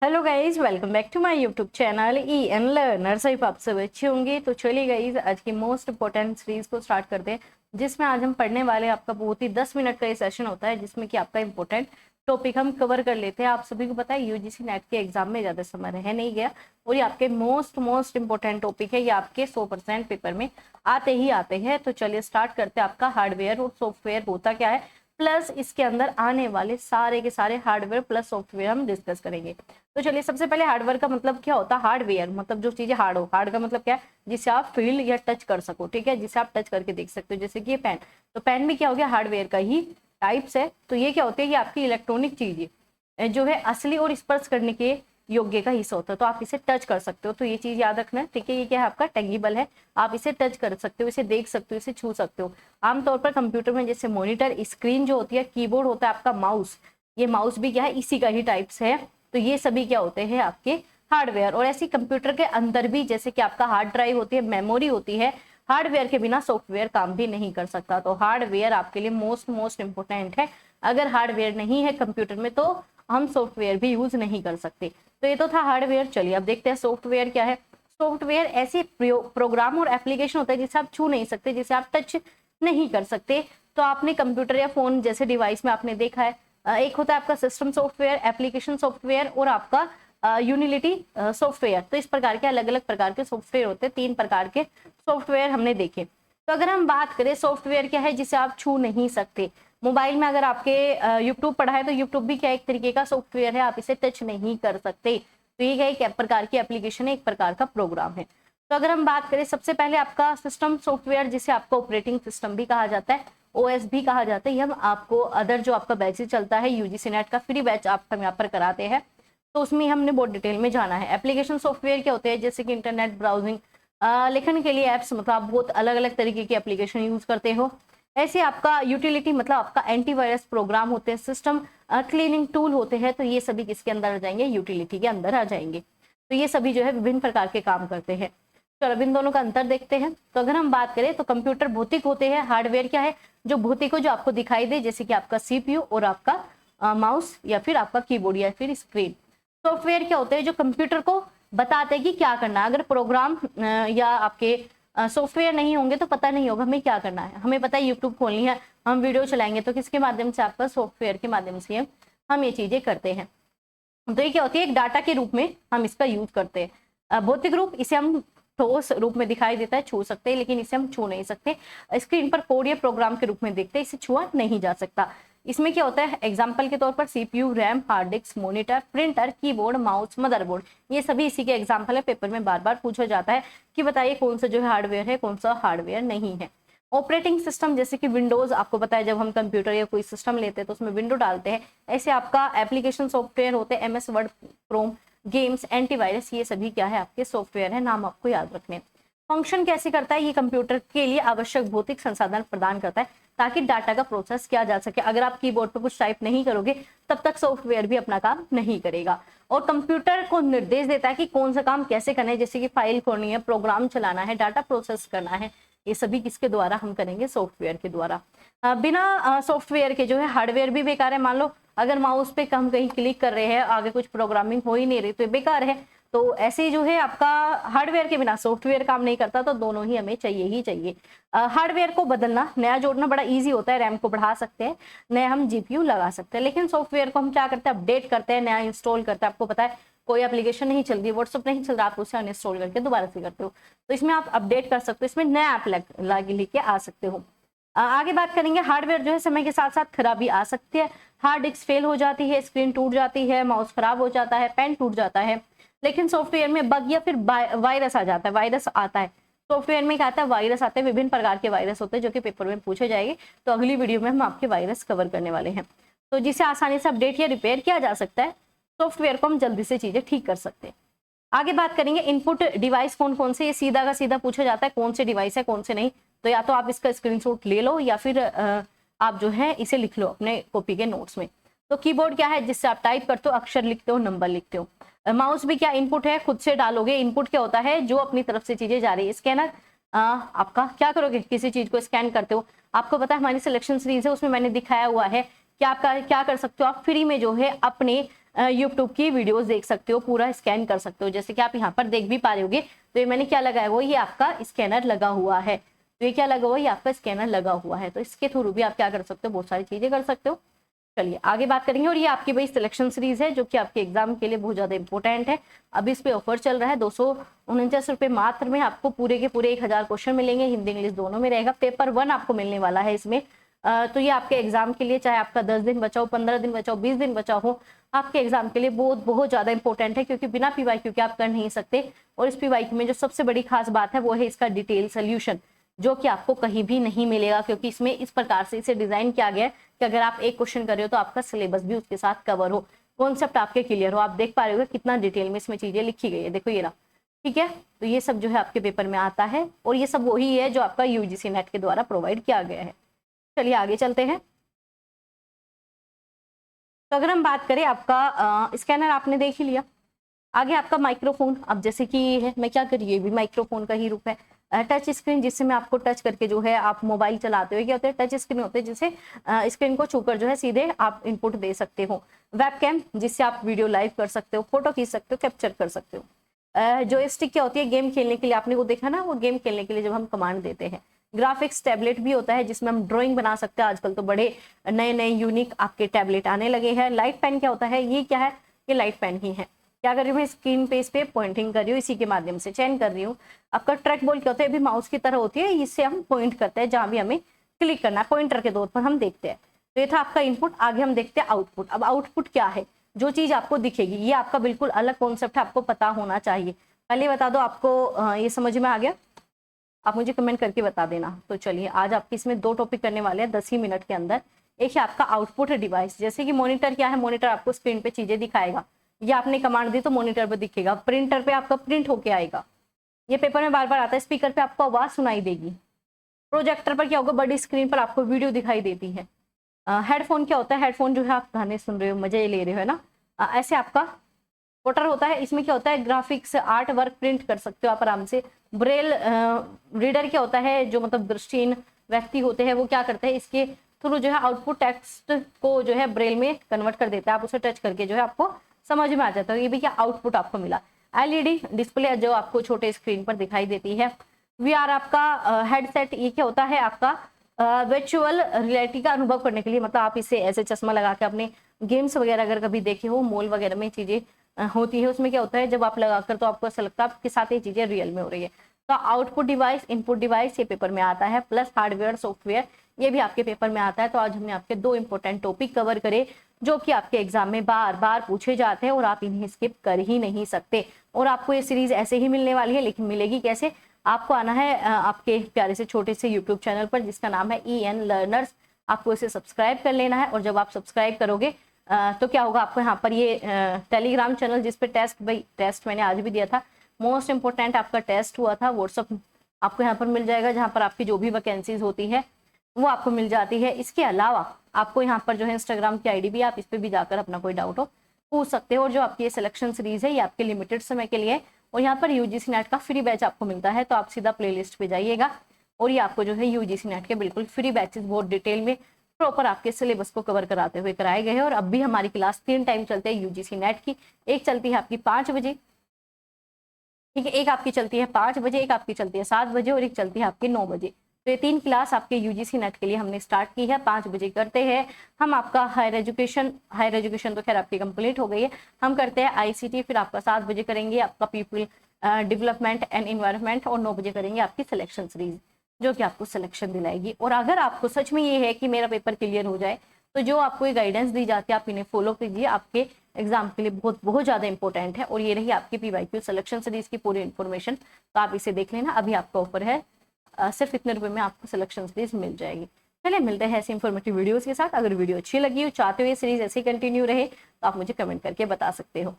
Hello guys, welcome back to my YouTube channel E N learners. आप सब अच्छे होंगे। तो चलिए गाइज, आज की मोस्ट इंपॉर्टेंट सीरीज को स्टार्ट करते हैं, जिसमें आज हम पढ़ने वाले हैं। आपका बहुत ही 10 मिनट का ये सेशन होता है, जिसमें कि आपका इंपॉर्टेंट टॉपिक हम कवर कर लेते हैं। आप सभी को पता है यूजीसी नेट के एग्जाम में ज्यादा समय रह नहीं गया और ये आपके मोस्ट इंपॉर्टेंट टॉपिक है। ये आपके 100% पेपर में आते ही आते हैं। तो चलिए स्टार्ट करते हैं। आपका हार्डवेयर और सॉफ्टवेयर होता क्या है, प्लस इसके अंदर आने वाले सारे के सारे हार्डवेयर प्लस सॉफ्टवेयर हम डिस्कस करेंगे। तो चलिए, सबसे पहले हार्डवेयर का मतलब क्या होता है। हार्डवेयर मतलब जो चीजें हार्ड हो। हार्ड का मतलब क्या है, जिसे आप फील या टच कर सको, ठीक है, जिसे आप टच करके देख सकते हो। जैसे कि ये पेन, तो पेन भी क्या हो गया, हार्डवेयर का ही टाइप्स है। तो ये क्या होती है, ये आपकी इलेक्ट्रॉनिक चीज जो है, असली और स्पर्श करने के योग्य का हिस्सा होता है। तो आप इसे टच कर सकते हो, तो ये चीज याद रखना है, ठीक है। ये क्या है, आपका टेंगिबल है, आप इसे टच कर सकते हो, इसे देख सकते हो, इसे छू सकते हो। आमतौर पर कंप्यूटर में जैसे मॉनिटर, स्क्रीन जो होती है, कीबोर्ड होता है आपका, माउस, ये माउस भी क्या है, इसी का ही टाइप्स है। तो ये सभी क्या होते हैं, आपके हार्डवेयर। और ऐसी कंप्यूटर के अंदर भी जैसे कि आपका हार्ड ड्राइव होती है, मेमोरी होती है, हार्डवेयर के बिना सॉफ्टवेयर काम भी नहीं कर सकता। तो हार्डवेयर आपके लिए मोस्ट इंपोर्टेंट है। अगर हार्डवेयर नहीं है कंप्यूटर में तो हम सॉफ्टवेयर भी यूज नहीं कर सकते। तो ये तो था हार्डवेयर। चलिए अब देखते हैं सॉफ्टवेयर क्या है। सॉफ्टवेयर ऐसे प्रोग्राम और एप्लीकेशन होता है जिसे आप छू नहीं सकते, जिसे आप टच नहीं कर सकते। तो आपने कंप्यूटर या फोन जैसे डिवाइस में आपने देखा है, एक होता है आपका सिस्टम सॉफ्टवेयर, एप्लीकेशन सॉफ्टवेयर और आपका यूटिलिटी सॉफ्टवेयर। तो इस प्रकार के अलग अलग प्रकार के सॉफ्टवेयर होते हैं। 3 प्रकार के सॉफ्टवेयर हमने देखे। तो अगर हम बात करें सॉफ्टवेयर क्या है जिसे आप छू नहीं सकते, मोबाइल में अगर आपके यूट्यूब पढ़ा है तो यूट्यूब भी क्या एक तरीके का सॉफ्टवेयर है, आप इसे टच नहीं कर सकते। तो ये क्या एक प्रकार की एप्लीकेशन है, एक प्रकार का प्रोग्राम है। तो अगर हम बात करें सबसे पहले आपका सिस्टम सॉफ्टवेयर, जिसे आपका ऑपरेटिंग सिस्टम भी कहा जाता है, ओएस भी कहा जाता है। ये हम आपको अदर जो आपका बैच चलता है यूजीसी नेट का फ्री बैच आप हम यहाँ पर कराते हैं, तो उसमें हमने बहुत डिटेल में जाना है। एप्लीकेशन सॉफ्टवेयर क्या होते हैं, जैसे कि इंटरनेट ब्राउजिंग, लेखन के लिए एप्स, मतलब आप बहुत अलग अलग तरीके की एप्लीकेशन यूज करते हो। ऐसे आपका यूटिलिटी मतलब आपका एंटीवायरस प्रोग्राम होते हैं, सिस्टम क्लीनिंग टूल होते हैं। तो ये सभी किसके अंदर आ जाएंगे, यूटिलिटी के अंदर आ जाएंगे। तो ये सभी जो है विभिन्न प्रकार के काम करते हैं। चलो अब इन दोनों का अंतर देखते हैं। तो अगर हम बात करें तो कंप्यूटर भौतिक होते हैं, हार्डवेयर क्या है, जो भौतिक हो, जो आपको दिखाई दे, जैसे कि आपका सीपीयू और आपका माउस या फिर आपका कीबोर्ड या फिर स्क्रीन। सॉफ्टवेयर क्या होते हैं, जो कंप्यूटर को बताते हैं कि क्या करना है। अगर प्रोग्राम या आपके सॉफ्टवेयर नहीं होंगे तो पता नहीं होगा हमें क्या करना है। हमें पता है यूट्यूब खोलनी है, हम वीडियो चलाएंगे, तो किसके माध्यम से, आपका सॉफ्टवेयर के माध्यम से हम ये चीजें करते हैं। तो ये क्या होती है, एक डाटा के रूप में हम इसका यूज करते हैं। भौतिक रूप, इसे हम ठोस रूप में दिखाई देता है, छू सकते हैं, लेकिन इसे हम छू नहीं सकते। स्क्रीन पर कोड या प्रोग्राम के रूप में देखते हैं, इसे छुआ नहीं जा सकता। इसमें क्या होता है, एग्जाम्पल के तौर पर CPU, RAM, hard disk, monitor, printer, keyboard, mouse, motherboard, ये सभी इसी के एग्जाम्पल है। पेपर में बार बार पूछा जाता है कि बताइए कौन सा जो है हार्डवेयर है, कौन सा हार्डवेयर नहीं है। ऑपरेटिंग सिस्टम, जैसे कि विंडोज, आपको पता है जब हम कंप्यूटर या कोई सिस्टम लेते हैं तो उसमें विंडो डालते हैं। ऐसे आपका एप्लीकेशन सॉफ्टवेयर होते हैं, MS word, Chrome, games, antivirus, ये सभी क्या है, आपके सॉफ्टवेयर है। नाम आपको याद रखने। फंक्शन कैसे करता है, ये कंप्यूटर के लिए आवश्यक भौतिक संसाधन प्रदान करता है ताकि डाटा का प्रोसेस किया जा सके। अगर आप कीबोर्ड पर कुछ टाइप नहीं करोगे तब तक सॉफ्टवेयर भी अपना काम नहीं करेगा। और कंप्यूटर को निर्देश देता है कि कौन सा काम कैसे करना है, जैसे कि फाइल खोलनी है, प्रोग्राम चलाना है, डाटा प्रोसेस करना है। ये सभी किसके द्वारा हम करेंगे, सॉफ्टवेयर के द्वारा। बिना सॉफ्टवेयर के जो है हार्डवेयर भी बेकार है। मान लो अगर माउस पे हम कहीं क्लिक कर रहे हैं, आगे कुछ प्रोग्रामिंग हो ही नहीं रही, तो ये बेकार है। तो ऐसे जो है आपका हार्डवेयर के बिना सॉफ्टवेयर काम नहीं करता, तो दोनों ही हमें चाहिए ही चाहिए। हार्डवेयर को बदलना, नया जोड़ना बड़ा इजी होता है, रैम को बढ़ा सकते हैं, नया हम जीपीयू लगा सकते हैं। लेकिन सॉफ्टवेयर को हम क्या करते हैं, अपडेट करते हैं, नया इंस्टॉल करते हैं। आपको पता है कोई एप्लीकेशन नहीं चल रही, व्हाट्सअप नहीं चल रहा, आप उसे अनइंस्टॉल करके दोबारा से करते हो, तो इसमें आप अपडेट कर सकते हो, इसमें नया ऐप लेके आ सकते हो। आगे बात करेंगे, हार्डवेयर जो है समय के साथ साथ खराबी आ सकती है। हार्ड डिस्क फेल हो जाती है, स्क्रीन टूट जाती है, माउस खराब हो जाता है, पेन टूट जाता है। लेकिन सॉफ्टवेयर में बग या फिर वायरस आ जाता है, वायरस आता है। सॉफ्टवेयर में क्या आता है, वायरस आते हैं, विभिन्न प्रकार के वायरस होते हैं जो कि पेपर में पूछे जाएंगे। तो अगली वीडियो में हम आपके वायरस कवर करने वाले हैं। तो जिसे आसानी से अपडेट या रिपेयर किया जा सकता है, सॉफ्टवेयर को हम जल्दी से चीजें ठीक कर सकते हैं। आगे बात करेंगे इनपुट डिवाइस कौन कौन से, ये सीधा का सीधा पूछा जाता है कौन से डिवाइस है कौन से नहीं। तो या तो आप इसका स्क्रीनशॉट ले लो या फिर आप जो है इसे लिख लो अपने कॉपी के नोट्स में। तो कीबोर्ड क्या है, जिससे आप टाइप करते हो, अक्षर लिखते हो, नंबर लिखते हो। माउस भी क्या इनपुट है, खुद से डालोगे। इनपुट क्या होता है, जो अपनी तरफ से चीजें जा रही है। स्कैनर, आपका क्या करोगे, किसी चीज को स्कैन करते हो। आपको पता है हमारी सिलेक्शन सीरीज है, उसमें मैंने दिखाया हुआ है कि आपका क्या कर सकते हो, आप फ्री में जो है अपने यूट्यूब की वीडियोस देख सकते हो, पूरा स्कैन कर सकते हो। जैसे कि आप यहाँ पर देख भी पा रहे होगे, तो ये मैंने क्या लगाया हुआ, ये आपका स्कैनर लगा हुआ है। तो ये क्या लगा हुआ है, ये आपका स्कैनर लगा हुआ है। तो इसके थ्रू भी आप क्या कर सकते हो, बहुत सारी चीजें कर सकते हो। चलिए आगे बात करेंगे। और ये आपकी भाई सिलेक्शन सीरीज है, जो कि आपके एग्जाम के लिए बहुत ज्यादा इंपॉर्टेंट है। अभी इस पे ऑफर चल रहा है, 249 रुपए मात्र में आपको पूरे के पूरे 1000 क्वेश्चन मिलेंगे, हिंदी इंग्लिश दोनों में रहेगा। पेपर 1 आपको मिलने वाला है इसमें। तो ये आपके एग्जाम के लिए, चाहे आपका 10 दिन बचाओ, 15 दिन बचाओ, 20 दिन बचा हो, आपके एग्जाम के लिए बहुत बहुत ज्यादा इंपॉर्टेंट है, क्योंकि बिना पीवाईक्यू के आप कर नहीं सकते। और इस पीवाईक्यू में जो सबसे बड़ी खास बात है वो है इसका डिटेल सोल्यूशन, जो कि आपको कहीं भी नहीं मिलेगा, क्योंकि इसमें इस प्रकार से इसे डिजाइन किया गया है कि अगर आप एक क्वेश्चन कर रहे हो तो आपका सिलेबस भी उसके साथ कवर हो, कॉन्सेप्ट आपके क्लियर हो। आप देख पा रहे हो कितना डिटेल में इसमें चीजें लिखी गई है, देखो ये ना, ठीक है। तो ये सब जो है आपके पेपर में आता है, और ये सब वही है जो आपका यूजीसी नेट के द्वारा प्रोवाइड किया गया है। चलिए आगे चलते हैं। तो अगर हम बात करें, आपका स्कैनर आपने देख ही लिया। आगे आपका माइक्रोफोन, अब जैसे कि ये है, मैं क्या कर रही हूँ, भी माइक्रोफोन का ही रूप है। टच स्क्रीन, जिससे मैं आपको टच करके जो है आप मोबाइल चलाते हो, क्या होते हैं, टच स्क्रीन होते हैं, जिससे स्क्रीन को छूकर जो है सीधे आप इनपुट दे सकते हो। वेबकैम, जिससे आप वीडियो लाइव कर सकते हो, फोटो खींच सकते हो, कैप्चर कर सकते हो। जो स्टिक क्या होती है, गेम खेलने के लिए, आपने वो देखा ना, वो गेम खेलने के लिए जब हम कमांड देते हैं। ग्राफिक्स टैबलेट भी होता है, जिसमें हम ड्राइंग बना सकते हैं। आजकल तो बड़े नए नए यूनिक आपके टैबलेट आने लगे हैं। लाइट पेन क्या होता है, ये क्या है, ये लाइट पेन ही है। क्या कर रही हूँ मैं, स्क्रीन पे इस पे पॉइंटिंग कर रही हूँ, इसी के माध्यम से चयन कर रही हूँ। आपका ट्रैक बॉल क्या होता है, भी माउस की तरह होती है, इससे हम पॉइंट करते हैं जहां भी हमें क्लिक करना है, पॉइंटर के तौर पर हम देखते हैं। तो ये था आपका इनपुट। आगे हम देखते हैं आउटपुट। अब आउटपुट क्या है, जो चीज आपको दिखेगी, ये आपका बिल्कुल अलग कॉन्सेप्ट है, आपको पता होना चाहिए। पहले बता दो आपको ये समझ में आ गया, आप मुझे कमेंट करके बता देना। तो चलिए आज आपके इसमें 2 टॉपिक करने वाले हैं 10 ही मिनट के अंदर। एक है आपका आउटपुट डिवाइस, जैसे कि मॉनिटर क्या है, मॉनिटर आपको स्क्रीन पे चीजें दिखाएगा, ये आपने कमांड दी तो मॉनिटर पे दिखेगा। प्रिंटर पे आपका प्रिंट होके आएगा, ये पेपर में बार बार आता है। स्पीकर पे आपको आवाज सुनाई देगी। प्रोजेक्टर पर क्या होगा, बड़ी स्क्रीन पर आपको वीडियो दिखाई देती है। हेडफोन क्या होता है, हेडफोन जो है आप गाने सुन रहे हो, मजे ले रहे हो, है ना। ऐसे आपका पोर्टर होता है, इसमें क्या होता है, ग्राफिक्स आर्ट वर्क प्रिंट कर सकते हो आप आराम से। ब्रेल रीडर क्या होता है, जो मतलब दृष्टिहीन व्यक्ति होते हैं, वो क्या करते हैं, इसके थ्रू जो है आउटपुट टेक्स्ट को जो है ब्रेल में कन्वर्ट कर देता है। आप उसे टच करके जो है आपको समझ में आ जाता है। ये भी क्या आउटपुट आपको मिला। एलईडी डिस्प्ले, जो आपको छोटे स्क्रीन पर दिखाई देती है। वीआर आपका हेडसेट, ये क्या होता है, आपका वर्चुअल रियलिटी का अनुभव करने के लिए, मतलब आप इसे ऐसे चश्मा लगा के अपने गेम्स वगैरह अगर कभी देखे हो, मॉल वगैरह में चीजें होती है, उसमें क्या होता है, जब आप लगाकर तो आपको ऐसा लगता है आपके साथ ये चीजें रियल में हो रही है। तो आउटपुट डिवाइस, इनपुट डिवाइस, ये पेपर में आता है, प्लस हार्डवेयर सॉफ्टवेयर, ये भी आपके पेपर में आता है। तो आज हमने आपके 2 इंपॉर्टेंट टॉपिक कवर करे, जो कि आपके एग्जाम में बार बार पूछे जाते हैं और आप इन्हें स्किप कर ही नहीं सकते। और आपको ये सीरीज ऐसे ही मिलने वाली है, लेकिन मिलेगी कैसे, आपको आना है आपके प्यारे से छोटे से यूट्यूब चैनल पर, जिसका नाम है EN लर्नर्स। आपको इसे सब्सक्राइब कर लेना है, और जब आप सब्सक्राइब करोगे तो क्या होगा, आपको यहाँ पर ये टेलीग्राम चैनल, जिसपे टेस्ट मैंने आज भी दिया था, मोस्ट इंपोर्टेंट आपका टेस्ट हुआ था, व्हाट्सअप आपको यहाँ पर मिल जाएगा, जहाँ पर आपकी जो भी वैकेंसीज होती है वो आपको मिल जाती है। इसके अलावा आपको यहाँ पर जो है इंस्टाग्राम की ID भी, आप इस पर भी जाकर अपना कोई डाउट हो पूछ सकते हो। और जो आपकी ये सिलेक्शन सीरीज है, ये आपके लिमिटेड समय के लिए, और यहाँ पर यूजीसी नेट का फ्री बैच आपको मिलता है। तो आप सीधा प्लेलिस्ट पे जाइएगा, और ये आपको जो है यूजीसी नेट के बिल्कुल फ्री बैचेस बहुत डिटेल में प्रॉपर आपके सिलेबस को कवर कराते हुए कराए गए हैं। और अब भी हमारी क्लास 3 टाइम चलते हैं यूजीसी नेट की। एक चलती है आपकी 5 बजे, ठीक है, एक आपकी चलती है 5 बजे, एक आपकी चलती है 7 बजे, और एक चलती है आपकी 9 बजे। तो ये 3 क्लास आपके यूजीसी नेट के लिए हमने स्टार्ट की है। 5 बजे करते हैं हम आपका हायर एजुकेशन तो खैर आपकी कंप्लीट हो गई है। हम करते हैं ICT, फिर आपका 7 बजे करेंगे आपका पीपल डेवलपमेंट एंड इन्वायरमेंट, और 9 बजे करेंगे आपकी सिलेक्शन सीरीज, जो कि आपको सिलेक्शन दिलाएगी। और अगर आपको सच में ये है कि मेरा पेपर क्लियर हो जाए, तो जो आपको ये गाइडेंस दी जाती है आप इन्हें फॉलो कीजिए, आपके एग्जाम के लिए बहुत बहुत ज्यादा इंपॉर्टेंट है। और ये रही आपकी PYQ सिलेक्शन सीरीज की पूरी इन्फॉर्मेशन, तो आप इसे देख लेना। अभी आपका ऑफर है, सिर्फ इतने रुपए में आपको सिलेक्शन सीरीज मिल जाएगी। चलिए मिलते हैं ऐसे इंफॉर्मेटिव वीडियोस के साथ। अगर वीडियो अच्छी लगी हो, चाहते हो ये सीरीज ऐसे कंटिन्यू रहे, तो आप मुझे कमेंट करके बता सकते हो।